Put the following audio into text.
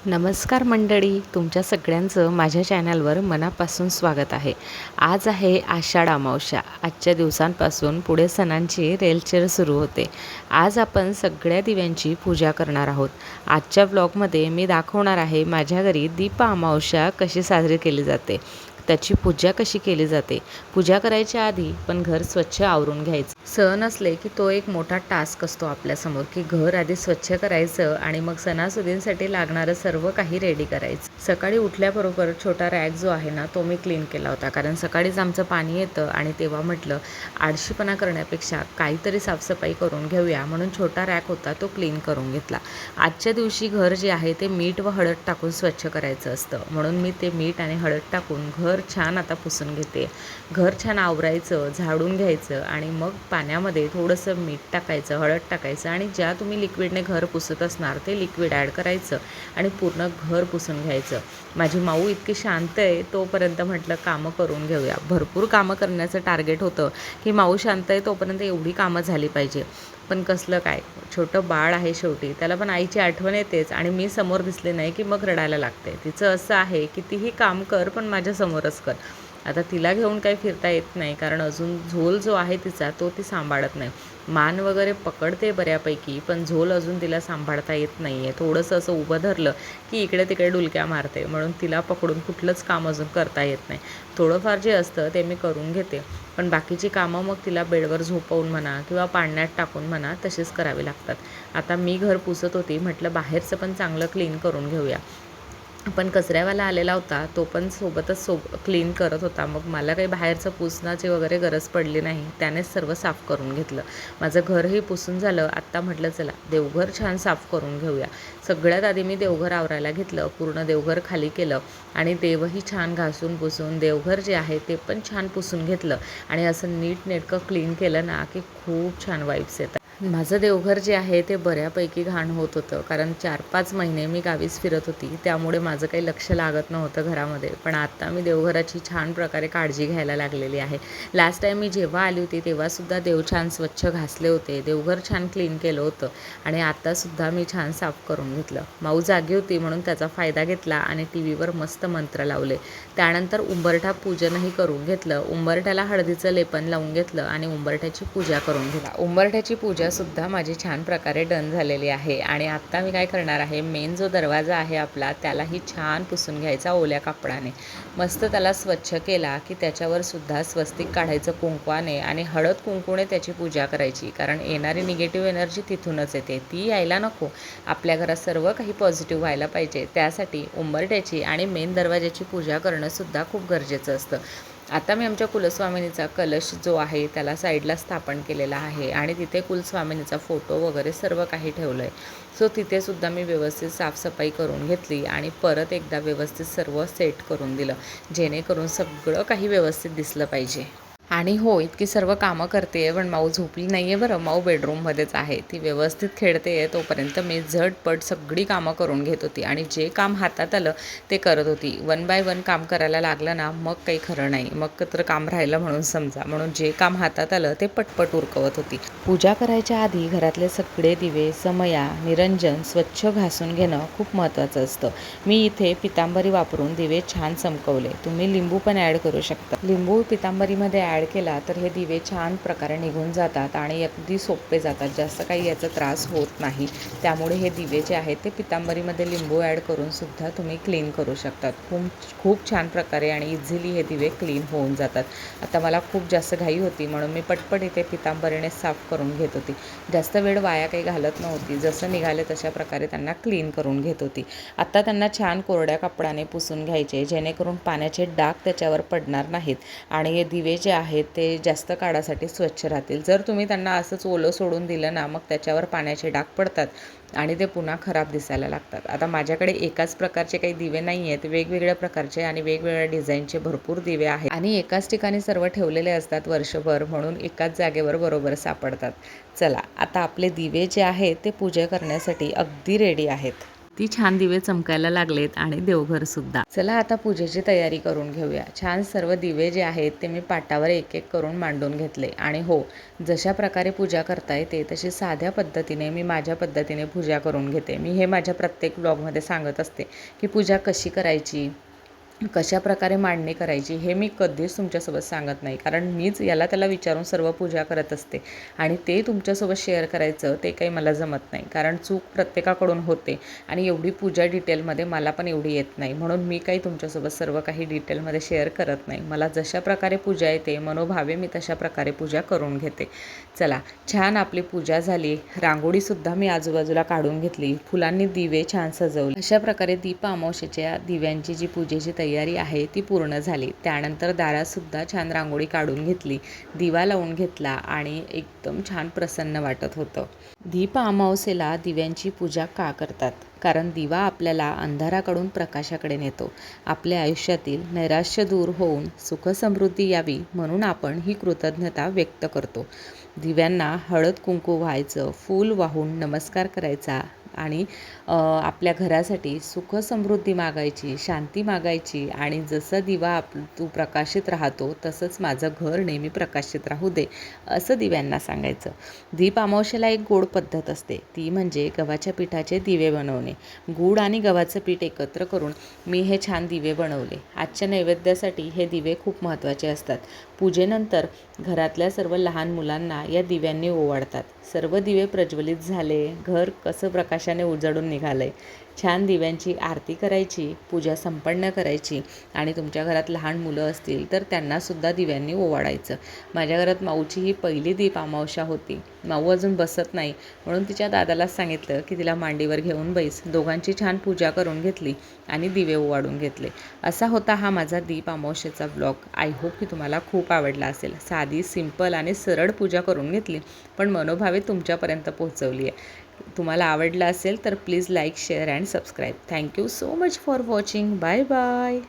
नमस्कार मंडळी, तुमच्या सगळ्यांचं माझ्या चॅनलवर मनापासून स्वागत आहे. आज आहे आषाढ अमावस्या. आजच्या दिवसांपासून पुढे सणांची रेलचेल सुरू होते. आज आपण सगळ्या दिव्यांची पूजा करणार आहोत. आजच्या व्लॉगमध्ये मी दाखवणार आहे माझ्या घरी दीप अमावस्या कशी साजरी केली जाते, त्याची पूजा कशी केली जाते. पूजा करायच्या आधी पण घर स्वच्छ आवरून घ्यायचं. सण असले की तो एक मोठा टास्क असतो आपल्यासमोर, की घर आधी स्वच्छ करायचं आणि मग सणासुदींसाठी लागणारं सर्व काही रेडी करायचं. सकाळी उठल्याबरोबर छोटा रॅक जो आहे ना, तो मी क्लीन केला होता, कारण सकाळीच आमचं पाणी येतं आणि तेव्हा म्हटलं आळशीपणा करण्यापेक्षा काहीतरी साफसफाई करून घेऊया, म्हणून छोटा रॅक होता तो क्लीन करून घेतला. आजच्या दिवशी घर जे आहे ते मीठ व हळद टाकून स्वच्छ करायचं असतं, म्हणून मी ते मीठ आणि हळद टाकून घर छान आता पुसून घेते. घर छान आवरायचं, झाडून घ्यायचं आणि मग पाण्यामध्ये थोडंसं मीठ टाकायचं, हळद टाकायचं आणि ज्या तुम्ही लिक्विडने घर पुसत असणार ते लिक्विड ॲड करायचं आणि पूर्ण घर पुसून घ्यायचं. माझी माऊ इतकी शांत आहे, तोपर्यंत म्हटलं कामं करून घेऊया. भरपूर कामं करण्याचं टार्गेट होतं, की माऊ शांत आहे तोपर्यंत एवढी कामं झाली पाहिजे. पण कसलं काय, छोटं बाळ आहे शेवटी, त्याला पण आईची आठवण येतेच आणि मी समोर दिसले नाही की मग रडायला लागते. तिचं असं आहे कितीही काम कर पण माझ्या समोरच कर. आता तिला घेऊन काही फिरता येत नाही, कारण अजून झोल जो आहे तिचा तो ती सांभाळत नाही. मान वगैरे पकडते बऱ्यापैकी, पण झोल अजून तिला सांभाळता येत नाही आहे. थोडंसं असं उभं धरलं की इकडे तिकडे डुलक्या मारते, म्हणून तिला पकडून कुठलंच काम अजून करता येत नाही. थोडंफार जे असतं ते मी करून घेते, पण बाकीची कामं मग तिला बेडवर झोपवून म्हणा किंवा पाळण्यात टाकून म्हणा तसेच करावी लागतात. आता मी घर पुसत होती, म्हटलं बाहेरचं पण चांगलं क्लीन करून घेऊया. पण कचऱ्यावाला आलेला होता, तो पण सोबतच क्लीन करत होता. मग मला काही बाहेरचं पुसण्याची वगैरे गरज पडली नाही, त्यानेच सर्व साफ करून घेतलं. माझं घरही पुसून झालं. आत्ता म्हटलं चला देवघर छान साफ करून घेऊया. सगळ्यात आधी मी देवघर आवरायला घेतलं, पूर्ण देवघर खाली केलं आणि देवही छान घासून पुसून देवघर जे आहे ते पण छान पुसून घेतलं आणि असं नीटनेटकं क्लीन केलं ना की खूप छान वाईब्स येतात. माझं देवघर जे आहे ते बऱ्यापैकी घाण होत होतं, कारण 4-5 महिने मी गावीच फिरत होती, त्यामुळे माझं काही लक्ष लागत नव्हतं घरामध्ये. पण आता मी देवघराची छान प्रकारे काळजी घ्यायला लागलेली आहे. लास्ट टाईम मी जेव्हा आली होती तेव्हासुद्धा देव छान स्वच्छ घासले होते, देवघर छान क्लीन केलं होतं आणि आत्तासुद्धा मी छान साफ करून घेतलं. माऊ जागी होती म्हणून त्याचा फायदा घेतला आणि टी व्हीवर मस्त मंत्र लावले. त्यानंतर उंबरठा पूजनही करून घेतलं. उंबरठ्याला हळदीचं लेपन लावून घेतलं आणि उंबरठ्याची पूजा करून घेतली. उंबरठ्याची पूजासुद्धा माझी छान प्रकारे डन झालेली आहे आणि आत्ता मी काय करणार आहे, मेन जो दरवाजा आहे आपला त्यालाही छान पुसून घ्यायचा ओल्या कापडाने. मस्त त्याला स्वच्छ केला की त्याच्यावर सुद्धा स्वस्तिक काढायचं कुंकवाने आणि हळद कुंकूने त्याची पूजा करायची, कारण येणारी निगेटिव्ह एनर्जी तिथूनच येते, ती यायला नको. आपल्या घरात सर्व काही पॉझिटिव्ह व्हायला पाहिजे, त्यासाठी उंबरठ्याची आणि मेन दरवाजाची पूजा करणंसुद्धा खूप गरजेचं असतं. आता मी आमच्या कुलस्वामिनीचा कलश जो आहे त्याला साईडला स्थापन केलेला आहे आणि तिथे कुलस्वामिनीचा फोटो वगैरे सर्व काही ठेवलं आहे. सो तिथेसुद्धा मी व्यवस्थित साफसफाई करून घेतली आणि परत एकदा व्यवस्थित सर्व सेट करून दिलं, जेणेकरून सगळं काही व्यवस्थित दिसलं पाहिजे. आणि हो, इतकी सर्व कामं करते पण माऊ झोपली नाही आहे बरं. माऊ बेडरूममध्येच आहे, ती व्यवस्थित खेळते आहे. तोपर्यंत मी झटपट सगळी कामं करून घेत होती आणि जे काम हातात आलं ते करत होती. 1 बाय 1 काम करायला लागलं ना मग काही खरं नाही, मग तर काम राहिलं म्हणून समजा. म्हणून जे काम हातात आलं ते पटपट उरकवत होती. पूजा करायच्या आधी घरातले सगळे दिवे, समया, निरंजन स्वच्छ घासून घेणं खूप महत्त्वाचं असतं. मी इथे पितांबरी वापरून दिवे छान चमकवले. तुम्ही लिंबू पण ॲड करू शकता. लिंबू पितांबरीमध्ये ॲड केला तर हे दिवे छान प्रकारे निघून जातात आणि अगदी सोपे जातात, जास्त काही याचा त्रास होत नाही. त्यामुळे हे दिवे जे आहेत ते पितांबरीमध्ये लिंबू ॲड करून सुद्धा तुम्ही क्लीन करू शकतात. खूप छान प्रकारे आणि इझिली हे दिवे क्लीन होऊन जातात. आता मला खूप जास्त घाई होती म्हणून मी पटपट इथे पितांबरीने साफ करून घेत होती. जास्त वेळ वाया काही घालत नव्हती, जसं निघाले तशा प्रकारे त्यांना क्लीन करून घेत होती. आता त्यांना छान कोरड्या कपड्याने पुसून घ्यायचे, जेणेकरून पाण्याचे डाग त्याच्यावर पडणार नाहीत आणि हे दिवे जे आहेत ते जास्त काळासाठी स्वच्छ राहतील. जर तुम्ही त्यांना असंच ओलं सोडून दिलं ना मग त्याच्यावर पाण्याचे डाग पडतात आणि ते पुन्हा खराब दिसायला लागतात. आता माझ्याकडे एकाच प्रकारचे काही दिवे नाही आहेत, वेगवेगळ्या प्रकारचे आणि वेगवेगळ्या डिझाईनचे भरपूर दिवे आहेत आणि एकाच ठिकाणी सर्व ठेवलेले असतात वर्षभर, म्हणून एकाच जागेवर बरोबर सापडतात. चला आता आपले दिवे जे आहेत ते पूजा करण्यासाठी अगदी रेडी आहेत. ती छान दिवे चमकायला लागलेत आणि देवघरसुद्धा. चला आता पूजेची तयारी करून घेऊया. छान सर्व दिवे जे आहेत ते मी पाटावर एक एक करून मांडून घेतले. आणि हो, जशा प्रकारे पूजा करता येते तशी साध्या पद्धतीने मी माझ्या पद्धतीने पूजा करून घेते. मी हे माझ्या प्रत्येक ब्लॉगमध्ये सांगत असते की पूजा कशी करायची, कशा प्रकारे मांडणी करायची, हे मी कधीच तुमच्यासोबत सांगत नाही. कारण मीच याला त्याला विचारून सर्व पूजा करत असते आणि ते तुमच्यासोबत शेअर करायचं ते काही मला जमत नाही. कारण चूक प्रत्येकाकडून होते आणि एवढी पूजा डिटेलमध्ये मला पण एवढी येत नाही. म्हणून मी काही तुमच्यासोबत सर्व काही डिटेलमध्ये शेअर करत नाही. मला जशा प्रकारे पूजा येते मनोभावे मी तशा प्रकारे पूजा करून घेते. चला, छान आपली पूजा झाली. रांगोळीसुद्धा मी आजूबाजूला काढून घेतली. फुलांनी दिवे छान सजवले. अशा प्रकारे दीप अमावस्येच्या दिव्यांची जी पूजेची तयारी आहे ती पूर्ण झाली. त्यानंतर दारातसुद्धा छान रांगोळी काढून घेतली, दिवा लावून घेतला आणि एकदम छान प्रसन्न वाटत होतं. दीप अमावस्येला दिव्यांची पूजा का करतात? कारण दिवा आपल्याला अंधाराकडून प्रकाशाकडे नेतो. आपल्या आयुष्यातील नैराश्य दूर होऊन सुखसमृद्धी यावी म्हणून आपण ही कृतज्ञता व्यक्त करतो. दिव्यांना हळद कुंकू व्हायचं, फूल वाहून नमस्कार करायचा आणि आपल्या घरासाठी सुखसमृद्धी मागायची, शांती मागायची आणि जसं दिवा तू प्रकाशित राहतो तसंच माझं घर नेहमी प्रकाशित राहू दे, असं दिव्यांना सांगायचं. दीप अमावस्येला एक गोड पद्धत असते, ती म्हणजे गव्हाच्या पिठाचे दिवे बनवणे. गूळ आणि गव्हाचं पीठ एकत्र करून मी हे छान दिवे बनवले. आजच्या नैवेद्यासाठी हे दिवे खूप महत्त्वाचे असतात. पूजेनंतर घरातल्या सर्व लहान मुलांना या दिव्यांनी ओवाळतात. सर्व दिवे प्रज्वलित झाले, घर कसं प्रकाशाने उजळून निघालंय. छान दिव्यांची आरती करायची, पूजा संपन्न करायची आणि तुमच्या घरात लहान मुलं असतील तर त्यांनासुद्धा दिव्यांनी ओवाळायचं. माझ्या घरात माऊची ही पहिली दीप अमावस्या होती. माऊ अजून बसत नाही म्हणून तिच्या दादालाच सांगितलं की तिला मांडीवर घेऊन बैस. दोघांची छान पूजा करून घेतली आणि दिवे ओवाळून घेतले. असा होता हा माझा दीप अमावस्येचा ब्लॉग. आय होप की तुम्हाला खूप आवडला असेल. साधी, सिंपल आणि सरळ पूजा करून घेतली पण मनोभावे तुमच्यापर्यंत पोहोचवली आहे. तुम्हाला आवडलं असेल तर please like, share and subscribe. Thank you so much for watching. Bye bye.